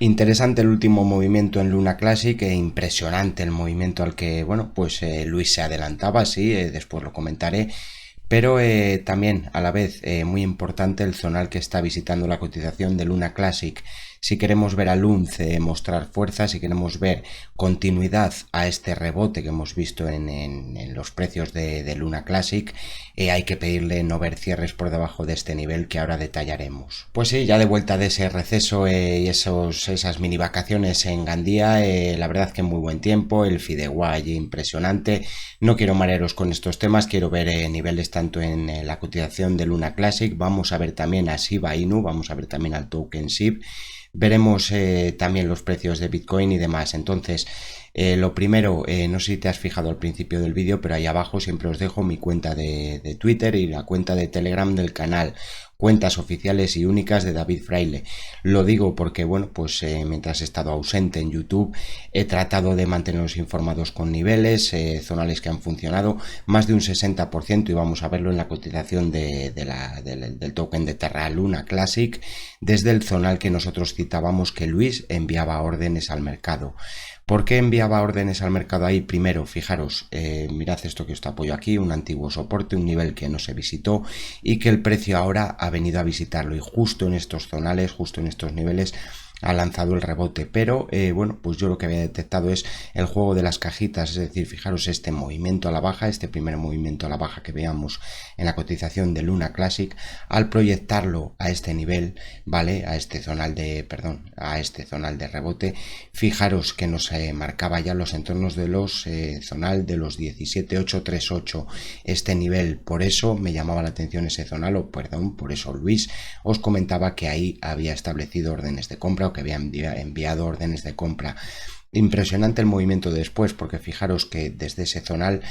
Interesante el último movimiento en Luna Classic e impresionante el movimiento al que, bueno, pues Luis se adelantaba, sí, después lo comentaré, pero también a la vez muy importante el zonal que está visitando la cotización de Luna Classic. Si queremos ver a Lunz mostrar fuerza, si queremos ver continuidad a este rebote que hemos visto en los precios de Luna Classic, hay que pedirle no ver cierres por debajo de este nivel que ahora detallaremos. Pues sí, ya de vuelta de ese receso y esas mini vacaciones en Gandía, la verdad que muy buen tiempo, el Fideuá allí impresionante. No quiero marearos con estos temas, quiero ver niveles tanto en la cotización de Luna Classic, vamos a ver también a Shiba Inu, vamos a ver también al token SHIB, veremos también los precios de Bitcoin y demás. Entonces, lo primero, no sé si te has fijado al principio del vídeo, pero ahí abajo siempre os dejo mi cuenta de Twitter y la cuenta de Telegram del canal, cuentas oficiales y únicas de David Fraile. Lo digo porque, bueno, pues mientras he estado ausente en YouTube, he tratado de mantenerlos informados con niveles, zonales que han funcionado, más de un 60%, y vamos a verlo en la cotización del token de Terra Luna Classic, desde el zonal que nosotros citábamos que Luis enviaba órdenes al mercado. ¿Por qué enviaba órdenes al mercado ahí? Primero, fijaros, mirad esto que os apoyo aquí, un antiguo soporte, un nivel que no se visitó y que el precio ahora ha venido a visitarlo, y justo en estos zonales, justo en estos niveles ha lanzado el rebote, pero bueno, pues yo lo que había detectado es el juego de las cajitas, es decir, fijaros este movimiento a la baja, este primer movimiento a la baja que veamos en la cotización de Luna Classic, al proyectarlo a este nivel, ¿vale? A este zonal de rebote, fijaros que nos marcaba ya los entornos de los zonal de los 17.838, este nivel. Por eso me llamaba la atención ese zonal, o perdón, por eso Luis os comentaba que ahí había establecido órdenes de compra, o que había enviado órdenes de compra. Impresionante el movimiento después, porque fijaros que desde ese zonal,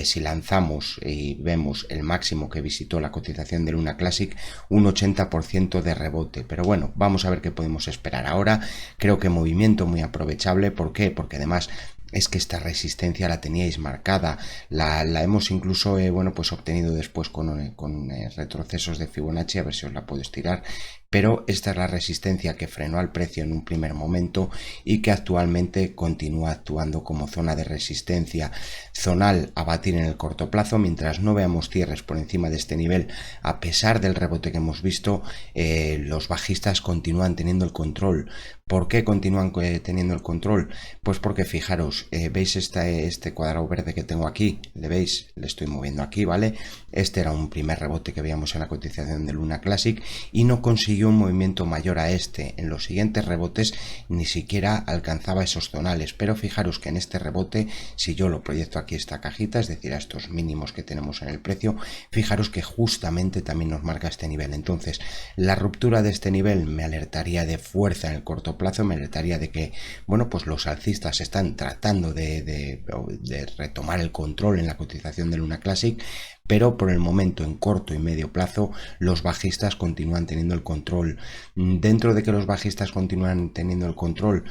si lanzamos y vemos el máximo que visitó la cotización de Luna Classic, un 80% de rebote. Pero bueno, vamos a ver qué podemos esperar ahora. Creo que movimiento muy aprovechable. ¿Por qué? Porque además es que esta resistencia la teníais marcada, la hemos incluso bueno, pues obtenido después con retrocesos de Fibonacci, a ver si os la puedo estirar, pero esta es la resistencia que frenó al precio en un primer momento y que actualmente continúa actuando como zona de resistencia zonal a batir en el corto plazo. Mientras no veamos cierres por encima de este nivel, a pesar del rebote que hemos visto, los bajistas continúan teniendo el control. ¿Por qué continúan teniendo el control? Pues porque fijaros, veis este cuadrado verde que tengo aquí, le veis, le estoy moviendo aquí, ¿vale? Este era un primer rebote que veíamos en la cotización de Luna Classic y no consiguió un movimiento mayor a este. En los siguientes rebotes ni siquiera alcanzaba esos zonales, pero fijaros que en este rebote, si yo lo proyecto aquí esta cajita, es decir, a estos mínimos que tenemos en el precio, fijaros que justamente también nos marca este nivel. Entonces, la ruptura de este nivel me alertaría de fuerza en el corto plazo, me alertaría de que, bueno, pues los alcistas están tratando de retomar el control en la cotización de Luna Classic, pero por el momento, en corto y medio plazo, los bajistas continúan teniendo el control. Dentro de que los bajistas continúan teniendo el control,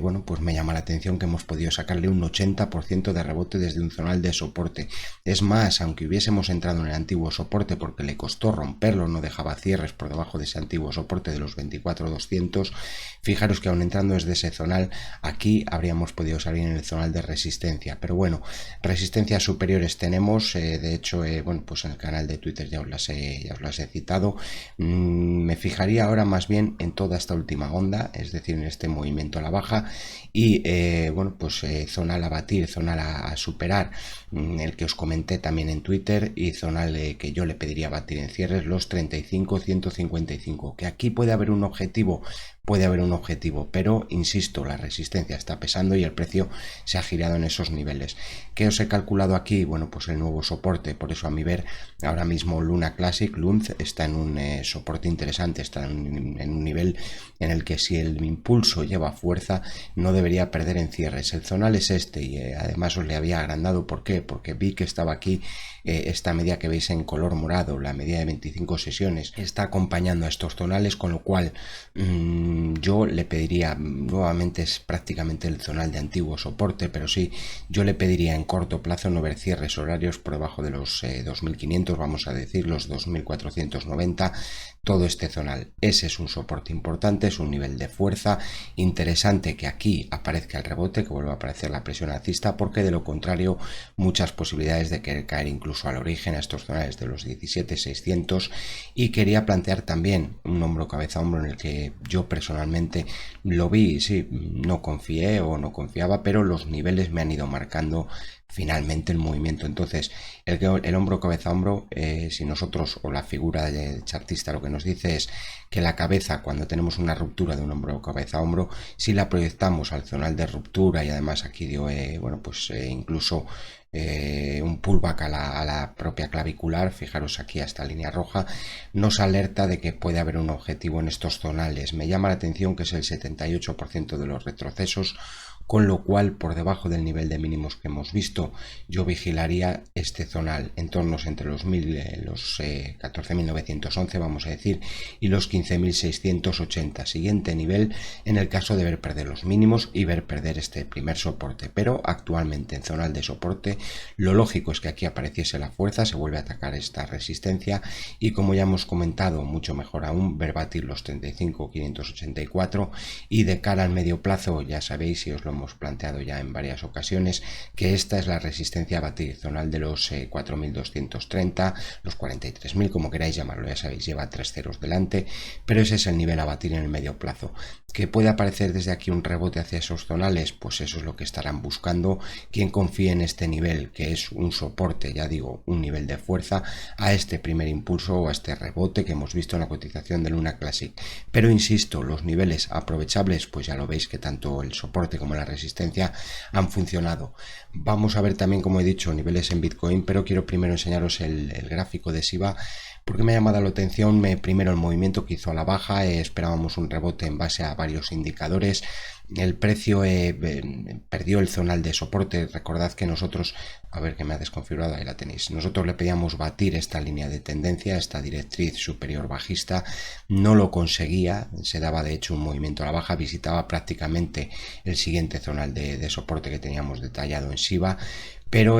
bueno, pues me llama la atención que hemos podido sacarle un 80% de rebote desde un zonal de soporte. Es más, aunque hubiésemos entrado en el antiguo soporte porque le costó romperlo, no dejaba cierres por debajo de ese antiguo soporte de los 24.200, fijaros que aún entrando desde ese zonal, aquí habríamos podido salir en el zonal de resistencia. Pero bueno, resistencias superiores tenemos, de hecho, bueno, pues en el canal de Twitter ya os las he citado. Me fijaría ahora más bien en toda esta última onda, es decir, en este movimiento a la baja y bueno, pues zonal a batir, zonal a superar, el que os comenté también en Twitter, y zonal que yo le pediría batir en cierres, los 35-155, que aquí puede haber un objetivo, pero insisto, la resistencia está pesando y el precio se ha girado en esos niveles. ¿Qué os he calculado aquí? Bueno, pues el nuevo soporte. Por eso, a mi ver, ahora mismo Luna Classic, Lunz, está en un soporte interesante, está en un nivel en el que, si el impulso lleva fuerza, no debería perder en cierres. El zonal es este, y además os le había agrandado. ¿Por qué? Porque vi que estaba aquí esta media que veis en color morado, la media de 25 sesiones, está acompañando a estos zonales, con lo cual yo le pediría, nuevamente es prácticamente el zonal de antiguo soporte, pero sí, yo le pediría en corto plazo no ver cierres horarios por debajo de los 2500, vamos a decir los 2490, todo este zonal. Ese es un soporte importante, es un nivel de fuerza interesante, que aquí aparezca el rebote, que vuelva a aparecer la presión alcista, porque de lo contrario muchas posibilidades de querer caer incluso al origen, a estos zonales de los 17.600. Y quería plantear también un hombro cabeza hombro en el que yo personalmente lo vi, sí, no confié o no confiaba, pero los niveles me han ido marcando finalmente el movimiento. Entonces el hombro cabeza hombro, si nosotros, o la figura de chartista, lo que nos dice es que la cabeza, cuando tenemos una ruptura de un hombro cabeza hombro, si la proyectamos al zonal de ruptura, y además aquí dio incluso un pullback a la propia clavicular, fijaros aquí a esta línea roja, nos alerta de que puede haber un objetivo en estos zonales. Me llama la atención que es el 78% de los retrocesos, con lo cual por debajo del nivel de mínimos que hemos visto yo vigilaría este zonal en tornos entre los 14.911, vamos a decir, y los 15.680, siguiente nivel en el caso de ver perder los mínimos y ver perder este primer soporte. Pero actualmente en zonal de soporte lo lógico es que aquí apareciese la fuerza, se vuelve a atacar esta resistencia, y como ya hemos comentado, mucho mejor aún ver batir los 35.584, y de cara al medio plazo ya sabéis, y os lo hemos planteado ya en varias ocasiones, que esta es la resistencia a batir, zonal de los 4.230, los 43.000, como queráis llamarlo, ya sabéis, lleva 3 ceros delante, pero ese es el nivel a batir en el medio plazo. ¿Que puede aparecer desde aquí un rebote hacia esos zonales? Pues eso es lo que estarán buscando quien confíe en este nivel, que es un soporte, ya digo, un nivel de fuerza a este primer impulso o a este rebote que hemos visto en la cotización de Luna Classic. Pero insisto, los niveles aprovechables, pues ya lo veis que tanto el soporte como la resistencia han funcionado. Vamos a ver también, como he dicho, niveles en Bitcoin, pero quiero primero enseñaros el gráfico de Shiba, porque me ha llamado la atención primero el movimiento que hizo a la baja. Esperábamos un rebote en base a varios indicadores. El precio perdió el zonal de soporte. Recordad que nosotros, a ver que me ha desconfigurado, ahí la tenéis, nosotros le pedíamos batir esta línea de tendencia, esta directriz superior bajista, no lo conseguía, se daba de hecho un movimiento a la baja, visitaba prácticamente el siguiente zonal de soporte que teníamos detallado en Shiba, pero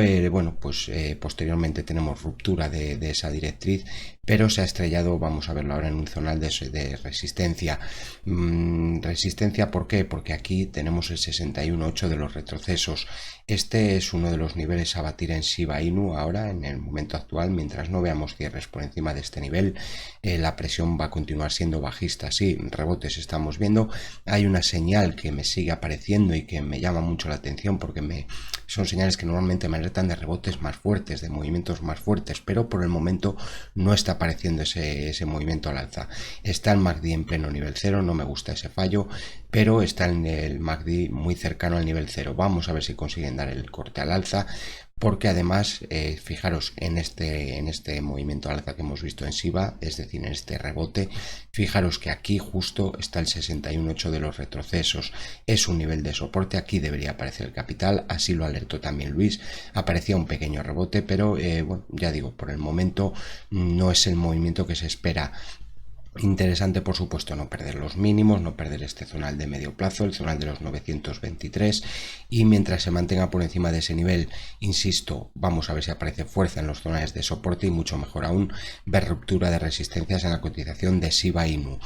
posteriormente tenemos ruptura de esa directriz, pero se ha estrellado, vamos a verlo ahora, en un zonal de resistencia. Resistencia, ¿por qué? Porque aquí tenemos el 61.8 de los retrocesos. Este es uno de los niveles a batir en Shiba Inu ahora, en el momento actual. Mientras no veamos cierres por encima de este nivel, la presión va a continuar siendo bajista. Sí, rebotes estamos viendo. Hay una señal que me sigue apareciendo y que me llama mucho la atención, porque son señales que normalmente me alertan de rebotes más fuertes, de movimientos más fuertes, pero por el momento no está apareciendo ese movimiento al alza. Está el MACD en pleno nivel 0, no me gusta ese fallo, pero está en el MACD muy cercano al nivel 0. Vamos a ver si consiguen dar el corte al alza, porque además fijaros en este movimiento al alza que hemos visto en Shiba, es decir, en este rebote, fijaros que aquí justo está el 61.8 de los retrocesos, es un nivel de soporte. Aquí debería aparecer el capital, así lo alertó también Luis, aparecía un pequeño rebote, pero ya digo, por el momento no es el movimiento que se espera. Interesante, por supuesto, no perder los mínimos, no perder este zonal de medio plazo, el zonal de los 923, y mientras se mantenga por encima de ese nivel, insisto, vamos a ver si aparece fuerza en los zonales de soporte, y mucho mejor aún ver ruptura de resistencias en la cotización de Shiba Inu.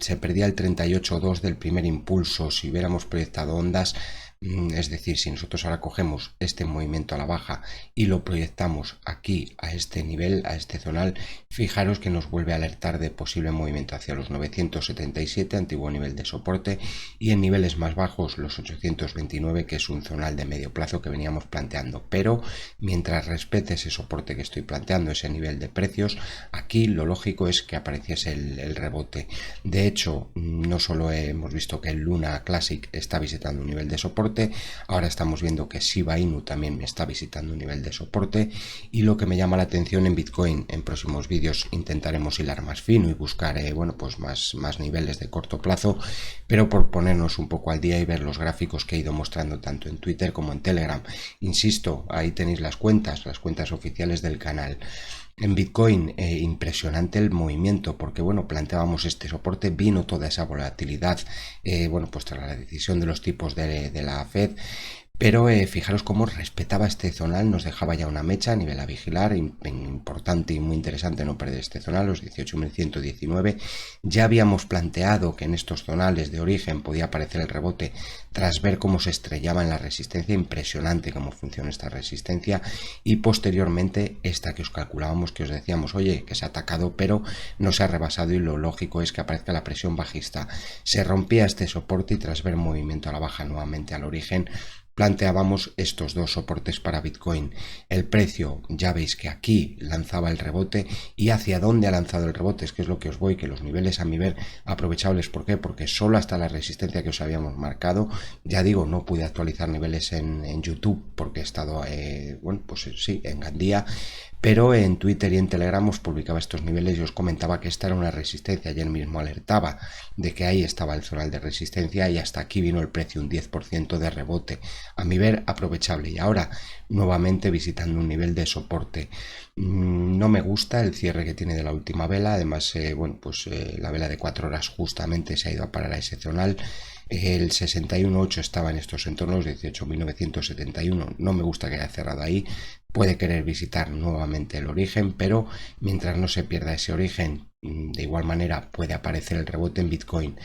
Se perdía el 38.2 del primer impulso. Si hubiéramos proyectado ondas, es decir, si nosotros ahora cogemos este movimiento a la baja y lo proyectamos aquí a este nivel, a este zonal, fijaros que nos vuelve a alertar de posible movimiento hacia los 977, antiguo nivel de soporte, y en niveles más bajos los 829, que es un zonal de medio plazo que veníamos planteando. Pero mientras respete ese soporte que estoy planteando, ese nivel de precios, aquí lo lógico es que apareciese el rebote. De hecho, no solo hemos visto que el Luna Classic está visitando un nivel de soporte, ahora estamos viendo que Shiba Inu también está visitando un nivel de soporte, y lo que me llama la atención en Bitcoin, en próximos vídeos intentaremos hilar más fino y buscar más niveles de corto plazo, pero por ponernos un poco al día y ver los gráficos que he ido mostrando tanto en Twitter como en Telegram. Insisto, ahí tenéis las cuentas oficiales del canal. En Bitcoin, impresionante el movimiento, porque bueno, planteábamos este soporte, vino toda esa volatilidad, bueno, pues tras la decisión de los tipos de la Fed. Pero fijaros cómo respetaba este zonal, nos dejaba ya una mecha a nivel a vigilar, importante y muy interesante no perder este zonal, los 18.119. Ya habíamos planteado que en estos zonales de origen podía aparecer el rebote tras ver cómo se estrellaba en la resistencia, impresionante cómo funciona esta resistencia, y posteriormente esta que os calculábamos, que os decíamos, oye, que se ha atacado pero no se ha rebasado y lo lógico es que aparezca la presión bajista. Se rompía este soporte y tras ver movimiento a la baja nuevamente al origen, planteábamos estos dos soportes para Bitcoin. El precio, ya veis que aquí lanzaba el rebote, y hacia dónde ha lanzado el rebote, es que es lo que os voy, que los niveles a mi ver aprovechables. ¿Por qué? Porque solo hasta la resistencia que os habíamos marcado, ya digo, no pude actualizar niveles en YouTube porque he estado, bueno, pues sí, en Gandía, pero en Twitter y en Telegram os publicaba estos niveles y os comentaba que esta era una resistencia. Ayer mismo alertaba de que ahí estaba el zonal de resistencia y hasta aquí vino el precio, un 10% de rebote, a mi ver aprovechable, y ahora nuevamente visitando un nivel de soporte. No me gusta el cierre que tiene de la última vela, además bueno, pues la vela de 4 horas justamente se ha ido a parar a ese zonal. El 61.8 estaba en estos entornos, 18.971. No me gusta que haya cerrado ahí. Puede querer visitar nuevamente el origen, pero mientras no se pierda ese origen, de igual manera puede aparecer el rebote en Bitcoin.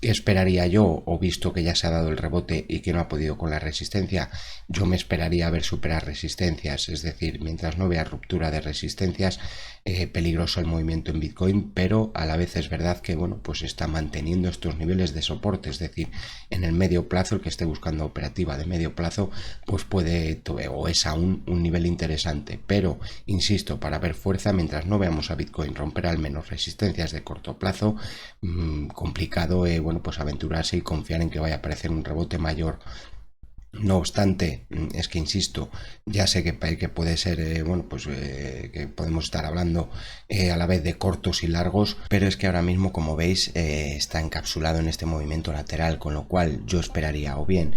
¿Qué esperaría yo? O visto que ya se ha dado el rebote y que no ha podido con la resistencia, yo me esperaría ver superar resistencias, es decir, mientras no vea ruptura de resistencias, peligroso el movimiento en Bitcoin, pero a la vez es verdad que bueno, pues está manteniendo estos niveles de soporte, es decir, en el medio plazo, el que esté buscando operativa de medio plazo, pues puede, o es aún un nivel interesante, pero insisto, para ver fuerza, mientras no veamos a Bitcoin romper al menos resistencias de corto plazo, complicado, bueno, pues aventurarse y confiar en que vaya a aparecer un rebote mayor. No obstante, es que insisto, ya sé que puede ser, bueno, pues que podemos estar hablando a la vez de cortos y largos, pero es que ahora mismo, como veis, está encapsulado en este movimiento lateral, con lo cual yo esperaría, o bien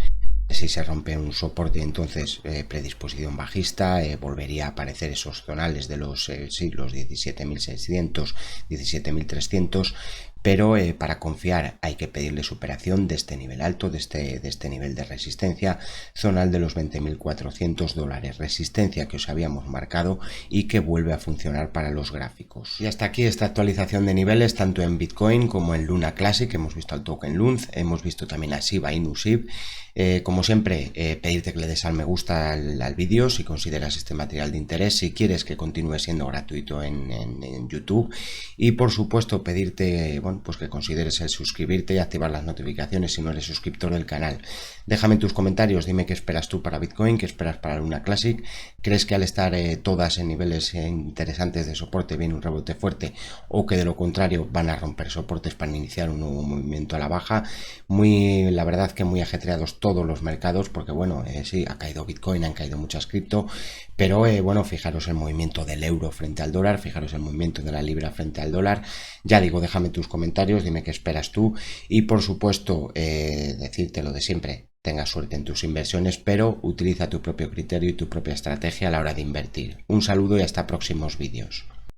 si se rompe un soporte, entonces predisposición bajista, volvería a aparecer esos zonales de los siglos 17.600, 17.300, pero para confiar hay que pedirle superación de este nivel alto, de este nivel de resistencia, zonal de los $20.400, resistencia que os habíamos marcado y que vuelve a funcionar para los gráficos. Y hasta aquí esta actualización de niveles, tanto en Bitcoin como en Luna Classic. Hemos visto al token LUNZ, hemos visto también a Shiba Inu SHIB. Como siempre, pedirte que le des al me gusta al vídeo si consideras este material de interés, si quieres que continúe siendo gratuito en YouTube, y por supuesto pedirte, bueno, pues que consideres el suscribirte y activar las notificaciones si no eres suscriptor del canal. Déjame en tus comentarios, dime qué esperas tú para Bitcoin, qué esperas para Luna Classic. ¿Crees que al estar todas en niveles interesantes de soporte viene un rebote fuerte, o que de lo contrario van a romper soportes para iniciar un nuevo movimiento a la baja? La verdad que muy ajetreados todos los mercados, porque bueno, sí, ha caído Bitcoin, han caído muchas cripto, pero bueno, fijaros el movimiento del euro frente al dólar, fijaros el movimiento de la libra frente al dólar. Ya digo, déjame tus comentarios, dime qué esperas tú, y por supuesto decirte lo de siempre: tenga suerte en tus inversiones, pero utiliza tu propio criterio y tu propia estrategia a la hora de invertir. Un saludo y hasta próximos vídeos.